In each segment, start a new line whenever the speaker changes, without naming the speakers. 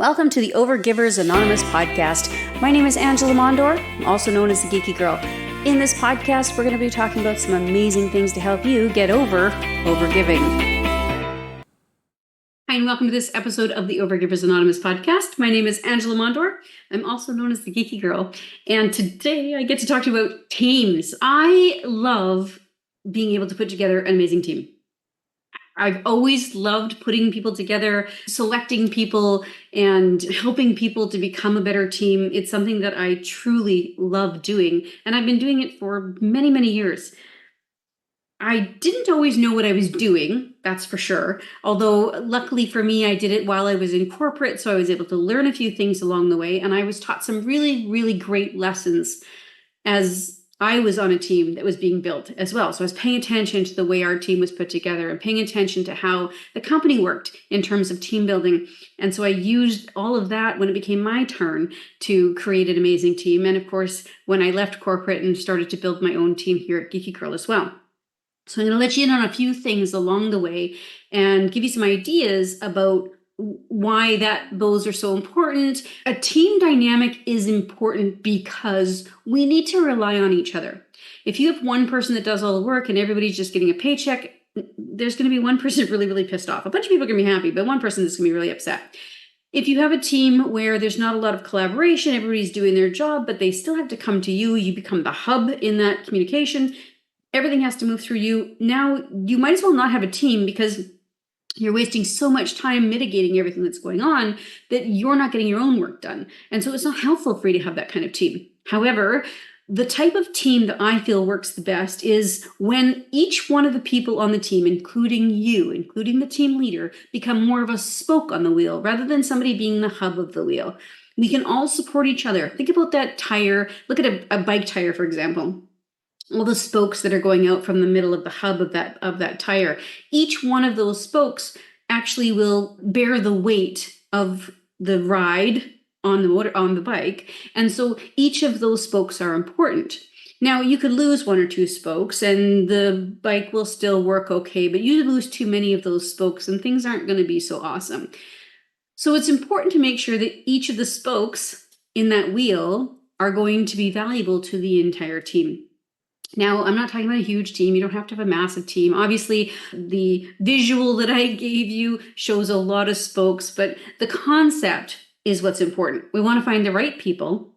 Welcome to the Overgivers Anonymous Podcast. My name is Angela Mondor, also known as the Geeky Girl. In this podcast, we're going to be talking about some amazing things to help you get over overgiving. Hi, and welcome to this episode of the Overgivers Anonymous Podcast. My name is Angela Mondor. I'm also known as the Geeky Girl. And today I get to talk to you about teams. I love being able to put together an amazing team. I've always loved putting people together, selecting people, and helping people to become a better team. It's something that I truly love doing, and I've been doing it for many, many years. I didn't always know what I was doing, that's for sure. Although, luckily for me, I did it while I was in corporate, so I was able to learn a few things along the way, and I was taught some really, really great lessons as I was on a team that was being built as well. So I was paying attention to the way our team was put together and paying attention to how the company worked in terms of team building. And so I used all of that when it became my turn to create an amazing team. And of course, when I left corporate and started to build my own team here at Geeky Girl as well. So I'm going to let you in on a few things along the way and give you some ideas about why those are so important. A team dynamic is important because we need to rely on each other. If you have one person that does all the work and everybody's just getting a paycheck, there's going to be one person really, really pissed off. A bunch of people are going to be happy, but one person is going to be really upset. If you have a team where there's not a lot of collaboration, everybody's doing their job, but they still have to come to you, you become the hub in that communication, everything has to move through you. Now, you might as well not have a team because you're wasting so much time mitigating everything that's going on that you're not getting your own work done. And so it's not helpful for you to have that kind of team. However, the type of team that I feel works the best is when each one of the people on the team, including you, including the team leader, become more of a spoke on the wheel rather than somebody being the hub of the wheel. We can all support each other. Think about that tire. Look at a bike tire, for example. All the spokes that are going out from the middle of the hub of that tire. Each one of those spokes actually will bear the weight of the ride on the bike. And so each of those spokes are important. Now, you could lose one or two spokes and the bike will still work okay, but you lose too many of those spokes and things aren't going to be so awesome. So it's important to make sure that each of the spokes in that wheel are going to be valuable to the entire team. Now, I'm not talking about a huge team. You don't have to have a massive team. Obviously, the visual that I gave you shows a lot of spokes, but the concept is what's important. We want to find the right people,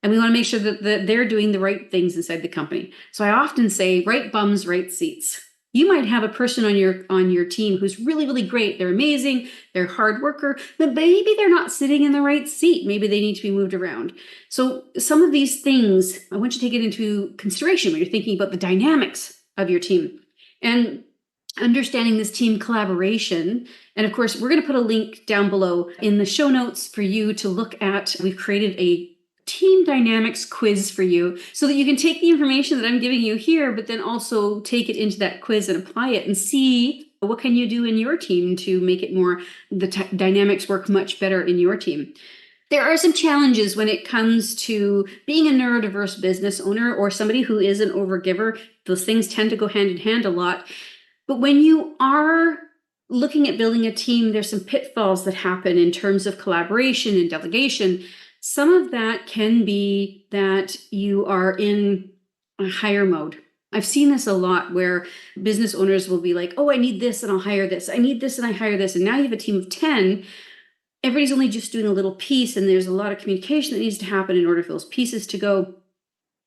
and we want to make sure that they're doing the right things inside the company. So I often say, right bums, right seats. You might have a person on your team who's really, really great. They're amazing. They're a hard worker, but maybe they're not sitting in the right seat. Maybe they need to be moved around. So some of these things, I want you to take it into consideration when you're thinking about the dynamics of your team and understanding this team collaboration. And of course, we're going to put a link down below in the show notes for you to look at. We've created a team dynamics quiz for you so that you can take the information that I'm giving you here, but then also take it into that quiz and apply it and see what can you do in your team to make it more, the dynamics work much better in your team. There are some challenges when it comes to being a neurodiverse business owner or somebody who is an overgiver. Those things tend to go hand in hand a lot. But when you are looking at building a team, there's some pitfalls that happen in terms of collaboration and delegation. Some of that can be that you are in a hire mode. I've seen this a lot where business owners will be like, oh, I need this and I'll hire this. I need this and I hire this. And now you have a team of 10. Everybody's only just doing a little piece and there's a lot of communication that needs to happen in order for those pieces to go.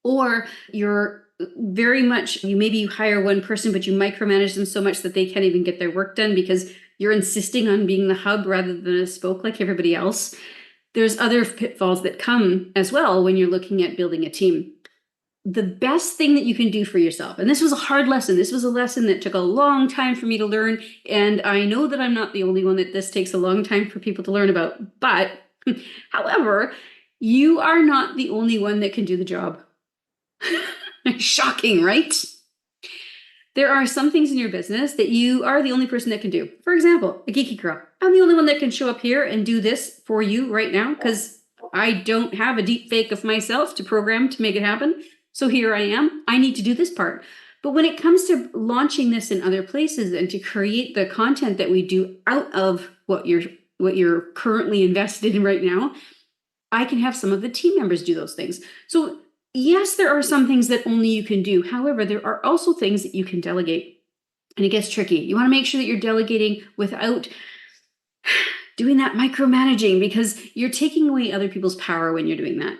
Or you're very much, maybe you hire one person, but you micromanage them so much that they can't even get their work done because you're insisting on being the hub rather than a spoke like everybody else. There's other pitfalls that come as well when you're looking at building a team. The best thing that you can do for yourself, and this was a hard lesson. This was a lesson that took a long time for me to learn. And I know that I'm not the only one that this takes a long time for people to learn about. But however, you are not the only one that can do the job. Shocking, right? There are some things in your business that you are the only person that can do. For example, a Geeky Girl. I'm the only one that can show up here and do this for you right now because I don't have a deep fake of myself to program to make it happen. So here I am. I need to do this part. But when it comes to launching this in other places and to create the content that we do out of what you're what you're currently invested in right now, I can have some of the team members do those things. So yes, there are some things that only you can do. However, there are also things that you can delegate. And it gets tricky. You want to make sure that you're delegating without doing that micromanaging, because you're taking away other people's power when you're doing that.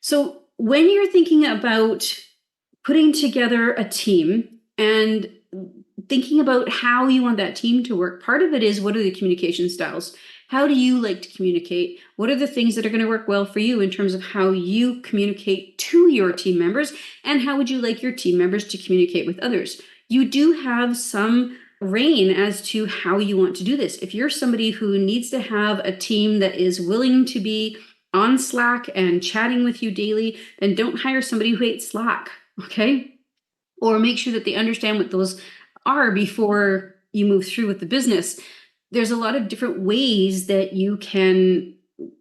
So when you're thinking about putting together a team and thinking about how you want that team to work, part of it is, what are the communication styles? How do you like to communicate? What are the things that are going to work well for you in terms of how you communicate to your team members? And how would you like your team members to communicate with others? You do have some reign as to how you want to do this. If you're somebody who needs to have a team that is willing to be on Slack and chatting with you daily, then don't hire somebody who hates Slack, okay? Or make sure that they understand what those are before you move through with the business. There's a lot of different ways that you can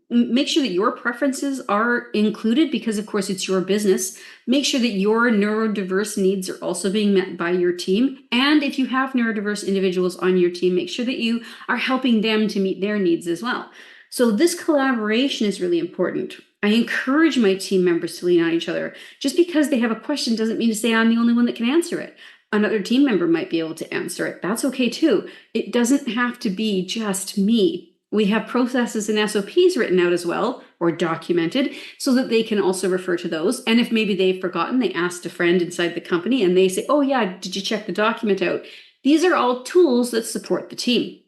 make sure that your preferences are included, because of course it's your business. Make sure that your neurodiverse needs are also being met by your team. And if you have neurodiverse individuals on your team, make sure that you are helping them to meet their needs as well. So this collaboration is really important. I encourage my team members to lean on each other. Just because they have a question doesn't mean to say I'm the only one that can answer it. Another team member might be able to answer it. That's okay too. It doesn't have to be just me. We have processes and SOPs written out as well, or documented, so that they can also refer to those. And if maybe they've forgotten, they asked a friend inside the company and they say, oh yeah, did you check the document out? These are all tools that support the team.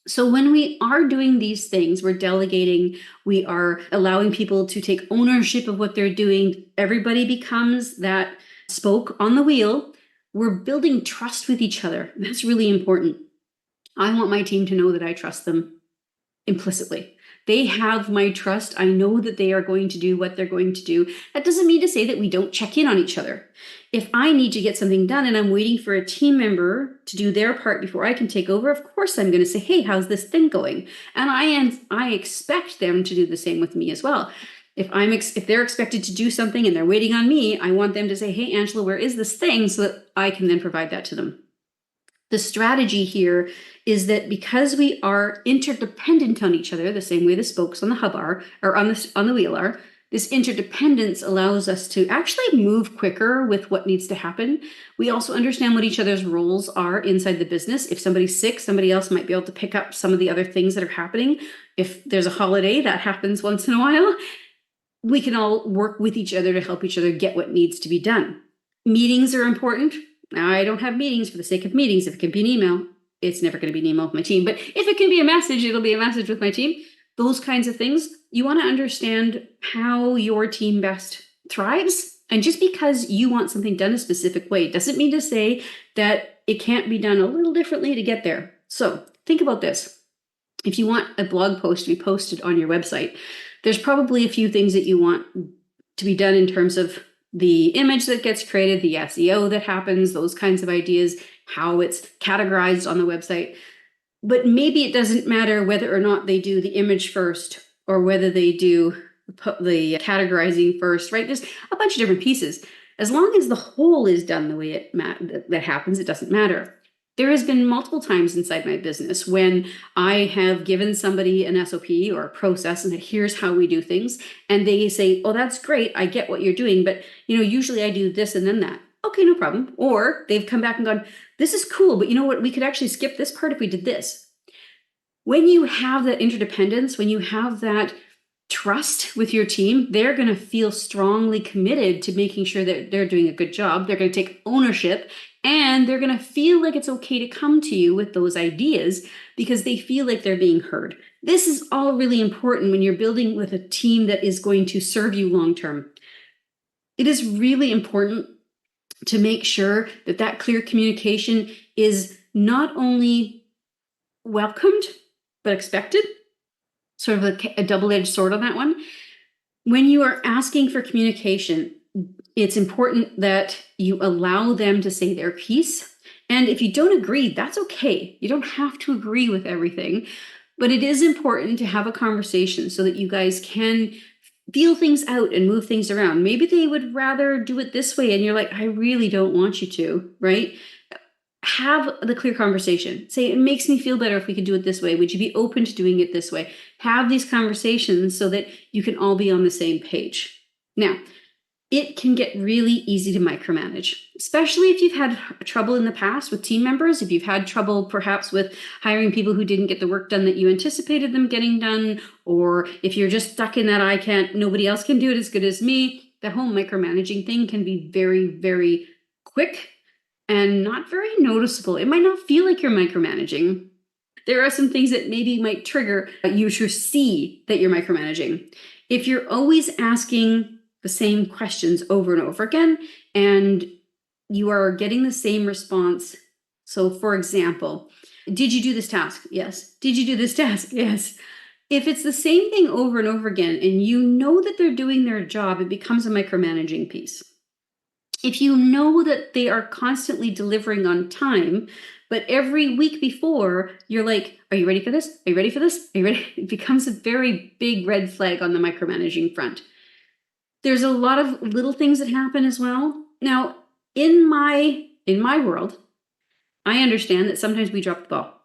So when we are doing these things, we're delegating, we are allowing people to take ownership of what they're doing. Everybody becomes that spoke on the wheel. We're building trust with each other. That's really important. I want my team to know that I trust them implicitly. They have my trust. I know that they are going to do what they're going to do. That doesn't mean to say that we don't check in on each other. If I need to get something done and I'm waiting for a team member to do their part before I can take over, of course I'm going to say, hey, how's this thing going? And I expect them to do the same with me as well. If they're expected to do something and they're waiting on me, I want them to say, hey, Angela, where is this thing? So that I can then provide that to them. The strategy here is that because we are interdependent on each other, the same way the spokes on the hub are, or on the wheel are, this interdependence allows us to actually move quicker with what needs to happen. We also understand what each other's roles are inside the business. If somebody's sick, somebody else might be able to pick up some of the other things that are happening. If there's a holiday, that happens once in a while. We can all work with each other to help each other get what needs to be done. Meetings are important. Now, I don't have meetings for the sake of meetings. If it can be an email, it's never going to be an email with my team. But if it can be a message, it'll be a message with my team. Those kinds of things. You want to understand how your team best thrives. And just because you want something done a specific way doesn't mean to say that it can't be done a little differently to get there. So think about this. If you want a blog post to be posted on your website, there's probably a few things that you want to be done in terms of the image that gets created, the SEO that happens, those kinds of ideas, how it's categorized on the website. But maybe it doesn't matter whether or not they do the image first or whether they do the categorizing first, right? There's a bunch of different pieces. As long as the whole is done the way that happens, it doesn't matter. There has been multiple times inside my business when I have given somebody an SOP or a process and here's how we do things. And they say, oh, that's great. I get what you're doing. But, usually I do this and then that. Okay, no problem. Or they've come back and gone, this is cool, but you know what? We could actually skip this part if we did this. When you have that interdependence, when you have that trust with your team, they're going to feel strongly committed to making sure that they're doing a good job. They're going to take ownership. And they're going to feel like it's okay to come to you with those ideas because they feel like they're being heard. This is all really important when you're building with a team that is going to serve you long term. It is really important to make sure that clear communication is not only welcomed, but expected. Sort of a double-edged sword on that one. When you are asking for communication, it's important that you allow them to say their piece. And if you don't agree, that's okay. You don't have to agree with everything, but it is important to have a conversation so that you guys can feel things out and move things around. Maybe they would rather do it this way and you're like, I really don't want you to, right? have the clear conversation. Say, it makes me feel better if we could do it this way. Would you be open to doing it this way? Have these conversations so that you can all be on the same page. Now, it can get really easy to micromanage, especially if you've had trouble in the past with team members, if you've had trouble perhaps with hiring people who didn't get the work done that you anticipated them getting done, or if you're just stuck in that nobody else can do it as good as me. The whole micromanaging thing can be very, very quick and not very noticeable. It might not feel like you're micromanaging. There are some things that maybe might trigger you to see that you're micromanaging. If you're always asking the same questions over and over again, and you are getting the same response. So, for example, did you do this task? Yes. Did you do this task? Yes. If it's the same thing over and over again, and you know that they're doing their job, it becomes a micromanaging piece. If you know that they are constantly delivering on time, but every week before, you're like, are you ready for this? Are you ready for this? Are you ready? It becomes a very big red flag on the micromanaging front. There's a lot of little things that happen as well. Now, in my world, I understand that sometimes we drop the ball.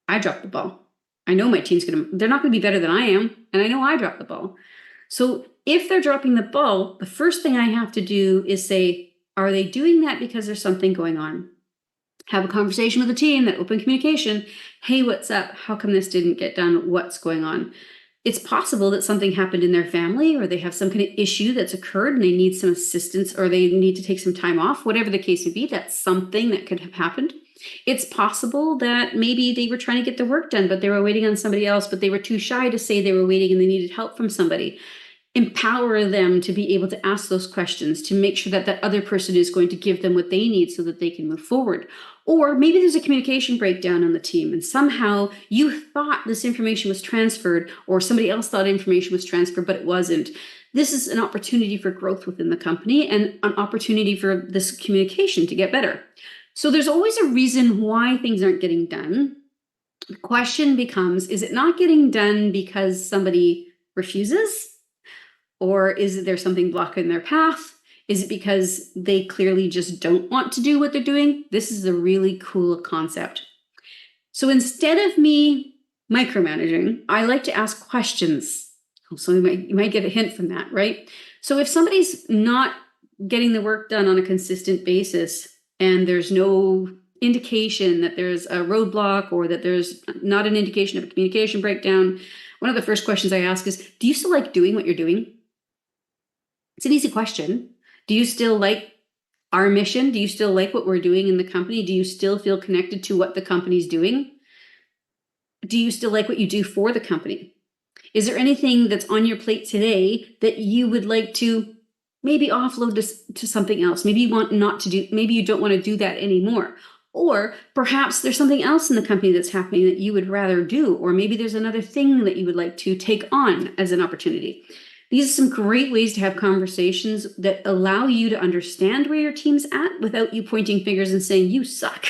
I drop the ball. I know my team's they're not gonna be better than I am, and I know I drop the ball. So if they're dropping the ball, the first thing I have to do is say, are they doing that because there's something going on? Have a conversation with the team, that open communication. Hey, what's up? How come this didn't get done? What's going on? It's possible that something happened in their family, or they have some kind of issue that's occurred and they need some assistance, or they need to take some time off. Whatever the case would be, that's something that could have happened. It's possible that maybe they were trying to get the work done, but they were waiting on somebody else, but they were too shy to say they were waiting and they needed help from somebody. Empower them to be able to ask those questions, to make sure that that other person is going to give them what they need so that they can move forward. Or maybe there's a communication breakdown on the team and somehow you thought this information was transferred, or somebody else thought information was transferred, but it wasn't. This is an opportunity for growth within the company and an opportunity for this communication to get better. So there's always a reason why things aren't getting done. The question becomes, is it not getting done because somebody refuses? Or is there something blocking their path? Is it because they clearly just don't want to do what they're doing? This is a really cool concept. So instead of me micromanaging, I like to ask questions. So you might get a hint from that, right? So if somebody's not getting the work done on a consistent basis and there's no indication that there's a roadblock or that there's not an indication of a communication breakdown, one of the first questions I ask is, do you still like doing what you're doing? It's an easy question. Do you still like our mission? Do you still like what we're doing in the company? Do you still feel connected to what the company's doing? Do you still like what you do for the company? Is there anything that's on your plate today that you would like to maybe offload to something else? Maybe you want not to do, maybe you don't want to do that anymore. Or perhaps there's something else in the company that's happening that you would rather do, or maybe there's another thing that you would like to take on as an opportunity. These are some great ways to have conversations that allow you to understand where your team's at without you pointing fingers and saying, you suck.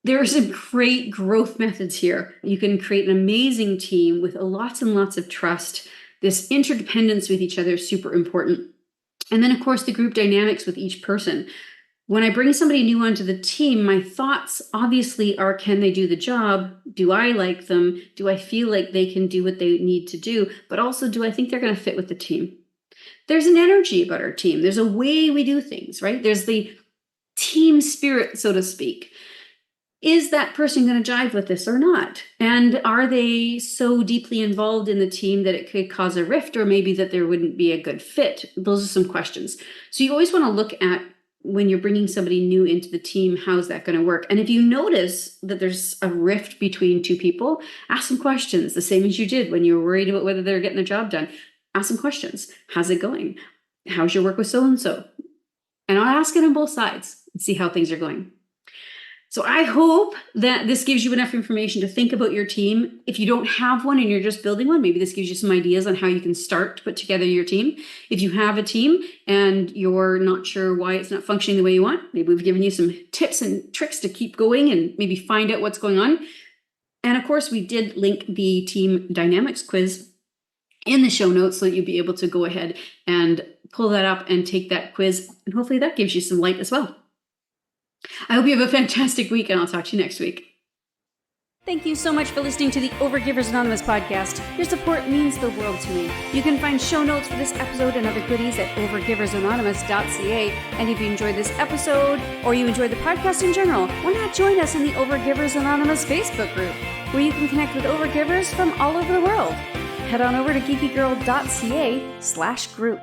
There are some great growth methods here. You can create an amazing team with lots and lots of trust. This interdependence with each other is super important. And then, of course, the group dynamics with each person. When I bring somebody new onto the team, my thoughts obviously are, can they do the job? Do I like them? Do I feel like they can do what they need to do? But also, do I think they're going to fit with the team? There's an energy about our team. There's a way we do things, right? There's the team spirit, so to speak. Is that person going to jive with this or not? And are they so deeply involved in the team that it could cause a rift, or maybe that there wouldn't be a good fit? Those are some questions. So you always want to look at, when you're bringing somebody new into the team, how's that going to work? And if you notice that there's a rift between two people, ask some questions, the same as you did when you were worried about whether they're getting the job done. Ask some questions. How's it going? How's your work with so-and-so? And I'll ask it on both sides and see how things are going. So I hope that this gives you enough information to think about your team. If you don't have one and you're just building one, maybe this gives you some ideas on how you can start to put together your team. If you have a team and you're not sure why it's not functioning the way you want, maybe we've given you some tips and tricks to keep going and maybe find out what's going on. And of course, we did link the team dynamics quiz in the show notes so that you'll be able to go ahead and pull that up and take that quiz. And hopefully that gives you some light as well. I hope you have a fantastic week, and I'll talk to you next week. Thank you so much for listening to the Overgivers Anonymous Podcast. Your support means the world to me. You can find show notes for this episode and other goodies at overgiversanonymous.ca. And if you enjoyed this episode, or you enjoyed the podcast in general, why not join us in the Overgivers Anonymous Facebook group, where you can connect with overgivers from all over the world. Head on over to geekygirl.ca/group.